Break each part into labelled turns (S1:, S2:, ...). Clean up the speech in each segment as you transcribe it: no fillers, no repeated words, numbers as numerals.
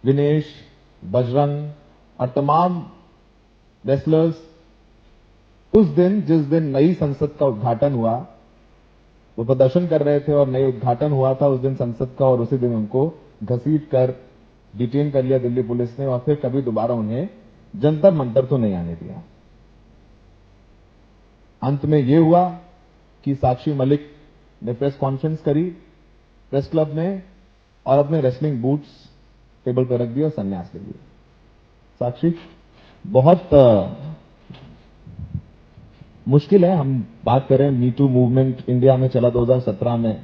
S1: विनेश, बजरंग और तमाम रेसलर्स उस दिन जिस दिन नई संसद का उद्घाटन हुआ, वो प्रदर्शन कर रहे थे और नई उद्घाटन हुआ था उस दिन संसद का, और उसी दिन उनको घसीट कर डिटेन कर लिया दिल्ली पुलिस ने और फिर कभी दोबारा उन्हें जंतर मंतर तो नहीं आने दिया। अंत में यह हुआ कि साक्षी मलिक ने प्रेस कॉन्फ्रेंस करी प्रेस क्लब में और अपने रेसलिंग बूट्स टेबल पर रख दिए और संन्यास ले लिया। साक्षी, बहुत मुश्किल है, हम बात करें मी टू मूवमेंट इंडिया में चला 2017 में,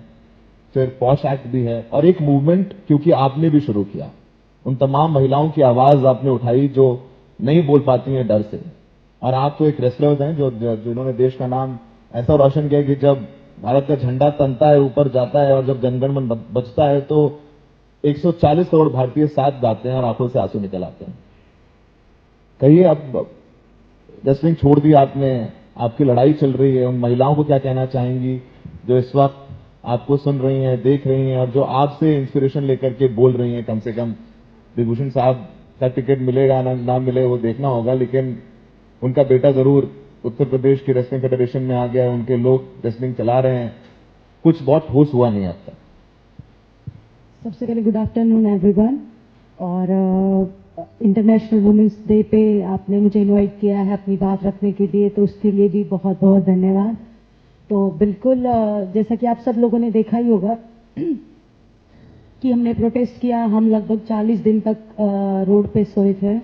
S1: फिर पॉश एक्ट भी है और एक मूवमेंट क्योंकि आपने भी शुरू किया, उन तमाम महिलाओं की आवाज आपने उठाई जो नहीं बोल पाती हैं डर से, और आप तो एक रेसलर हैं जिन्होंने देश का नाम ऐसा रोशन किया कि जब भारत का झंडा तनता है, ऊपर जाता है और जब जनगण मन बजता है तो 140 करोड़ भारतीय साथ गाते हैं और आंखों से आंसू निकल आते हैं। कहिए, अब रेसलिंग छोड़ दी आपने, आपकी लड़ाई चल रही है, उन महिलाओं को क्या कहना चाहेंगी जो इस वक्त आपको सुन रही हैं, देख रही हैं और जो आपसे इंस्पिरेशन लेकर के बोल रही हैं? कम से कम विभूषण साहब का टिकट मिलेगा ना मिले वो देखना होगा, लेकिन उनका बेटा जरूर उत्तर प्रदेश की रेसलिंग फेडरेशन में आ गया है, उनके लोग रेसलिंग चला रहे हैं, कुछ बहुत ठोस हुआ नहीं अब तक।
S2: सबसे पहले गुड आफ्टरनून एवरीवन, और इंटरनेशनल वुमेन्स डे पे आपने मुझे इनवाइट किया है अपनी बात रखने के लिए, तो उसके लिए भी बहुत बहुत धन्यवाद। तो बिल्कुल जैसा कि आप सब लोगों ने देखा ही होगा कि हमने प्रोटेस्ट किया, हम लगभग 40 दिन तक रोड पे सोए थे,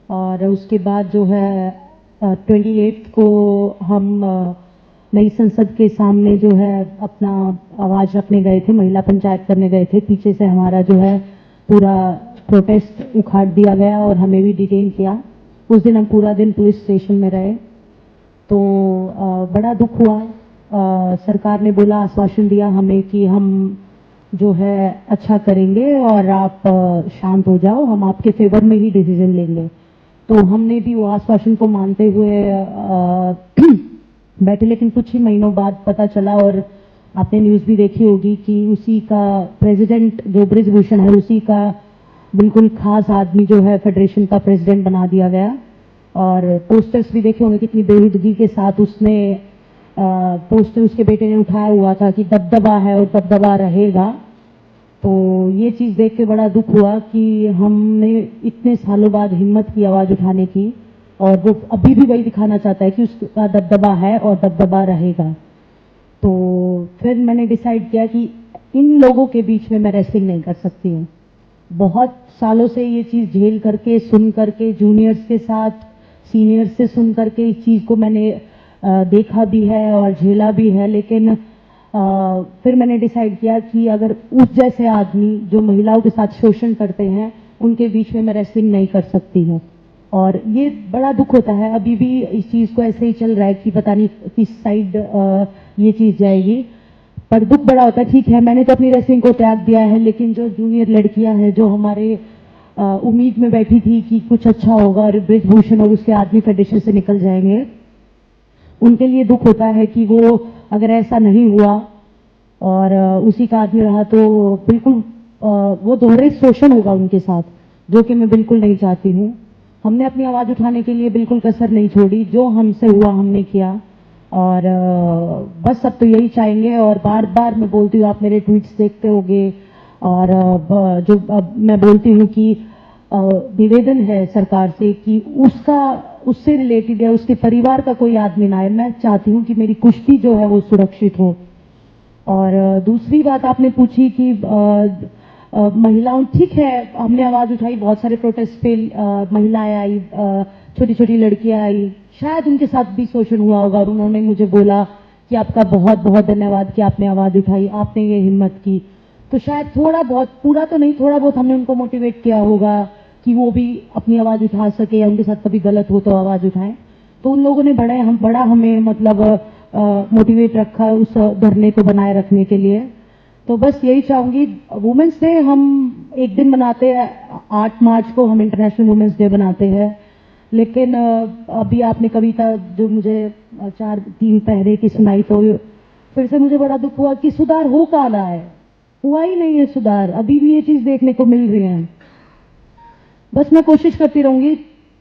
S2: और उसके बाद जो है 28 को हम नई संसद के सामने जो है अपना आवाज रखने गए थे, महिला पंचायत करने गए थे। पीछे से हमारा जो है पूरा प्रोटेस्ट उखाड़ दिया गया और हमें भी डिटेन किया। उस दिन हम पूरा दिन पुलिस स्टेशन में रहे, तो बड़ा दुख हुआ। सरकार ने बोला, आश्वासन दिया हमें कि हम जो है अच्छा करेंगे और आप शांत हो जाओ, हम आपके फेवर में ही डिसीजन लेंगे। तो हमने भी वो आश्वासन को मानते हुए बैठे, लेकिन कुछ ही महीनों बाद पता चला, और आपने न्यूज़ भी देखी होगी, कि उसी का प्रेसिडेंट जो ब्रिजभूषण है, उसी का बिल्कुल खास आदमी जो है फेडरेशन का प्रेसिडेंट बना दिया गया। और पोस्टर्स भी देखे होंगे कितनी बेहूदगी के साथ उसने पोस्टर उसके बेटे ने उठाया हुआ था कि दबदबा है और दबदबा रहेगा। तो ये चीज़ देख के बड़ा दुख हुआ कि हमने इतने सालों बाद हिम्मत की आवाज़ उठाने की, और वो अभी भी वही दिखाना चाहता है कि उसका दबदबा है और दबदबा रहेगा। तो फिर मैंने डिसाइड किया कि इन लोगों के बीच में मैं रेसलिंग नहीं कर सकती हूँ। बहुत सालों से ये चीज़ झेल करके, सुन करके, जूनियर्स के साथ, सीनियर्स से सुन करके इस चीज़ को मैंने देखा भी है और झेला भी है, लेकिन फिर मैंने डिसाइड किया कि अगर उस जैसे आदमी जो महिलाओं के साथ शोषण करते हैं, उनके बीच में मैं रेसलिंग नहीं कर सकती हूँ। और ये बड़ा दुख होता है, अभी भी इस चीज़ को ऐसे ही चल रहा है कि पता नहीं किस साइड ये चीज़ जाएगी, पर दुख बड़ा होता है। ठीक है, मैंने तो अपनी रेसलिंग को त्याग दिया है, लेकिन जो जूनियर लड़कियां हैं जो हमारे उम्मीद में बैठी थी कि कुछ अच्छा होगा और ब्रिजभूषण और उसके आदमी फेडरेशन से निकल जाएंगे, उनके लिए दुख होता है कि वो अगर ऐसा नहीं हुआ और उसी का आदमी रहा तो बिल्कुल वो दोहरे शोषण होगा उनके साथ, जो कि मैं बिल्कुल नहीं चाहती हूँ। हमने अपनी आवाज़ उठाने के लिए बिल्कुल कसर नहीं छोड़ी, जो हमसे हुआ हमने किया, और बस अब तो यही चाहेंगे। और बार बार मैं बोलती हूँ, आप मेरे ट्वीट्स देखते होंगे, और जो अब मैं बोलती हूँ कि निवेदन है सरकार से कि उससे रिलेटेड या उसके परिवार का कोई आदमी ना आए। मैं चाहती हूँ कि मेरी कुश्ती जो है वो सुरक्षित हो। और दूसरी बात आपने पूछी कि महिलाओं, ठीक है, हमने आवाज उठाई, बहुत सारे प्रोटेस्ट पे महिलाएं आई, छोटी छोटी लड़कियां आई, शायद उनके साथ भी शोषण हुआ होगा, और उन्होंने मुझे बोला कि आपका बहुत बहुत धन्यवाद कि आपने आवाज उठाई, आपने ये हिम्मत की। तो शायद थोड़ा बहुत, पूरा तो नहीं, थोड़ा बहुत हमने उनको मोटिवेट किया होगा कि वो भी अपनी आवाज उठा सके, या उनके साथ कभी गलत हो तो आवाज उठाएं। तो उन लोगों ने बड़ा हमें मतलब मोटिवेट रखा उस धरने को बनाए रखने के लिए। तो बस यही चाहूंगी, वुमेन्स डे हम एक दिन मनाते हैं, 8 मार्च को हम इंटरनेशनल वुमेन्स डे बनाते हैं, लेकिन अभी आपने कविता जो मुझे 4-3 पहरे की सुनाई, तो फिर से मुझे बड़ा दुख हुआ कि सुधार हो कहाँ रहा है, हुआ ही नहीं है सुधार, अभी भी ये चीज देखने को मिल रही है। बस मैं कोशिश करती रहूंगी,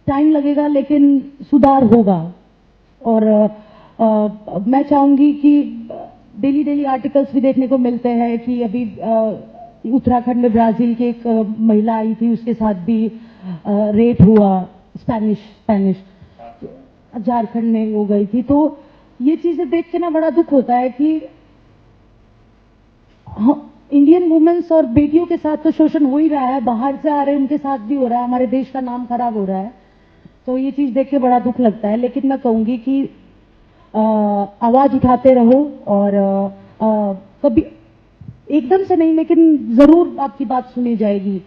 S2: टाइम लगेगा लेकिन सुधार होगा। और मैं चाहूंगी कि डेली डेली आर्टिकल्स भी देखने को मिलते हैं कि अभी उत्तराखंड में ब्राजील की एक महिला आई थी, उसके साथ भी रेप हुआ, स्पेनिश झारखंड में हो गई थी। तो ये चीजें देख के ना बड़ा दुख होता है कि इंडियन वुमेन्स और बेटियों के साथ तो शोषण हो ही रहा है, बाहर से आ रहे हैं उनके साथ भी हो रहा है, हमारे देश का नाम खराब हो रहा है। तो ये चीज देख के बड़ा दुख लगता है। लेकिन मैं कहूंगी कि आवाज उठाते रहो और कभी एकदम से नहीं, लेकिन जरूर आपकी बात सुनी जाएगी।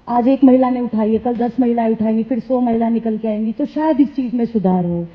S2: आज एक महिला ने उठाई है, कल 10 महिलाएं उठाएंगी, फिर 100 महिला निकल के आएंगी, तो शायद इस चीज में सुधार हो।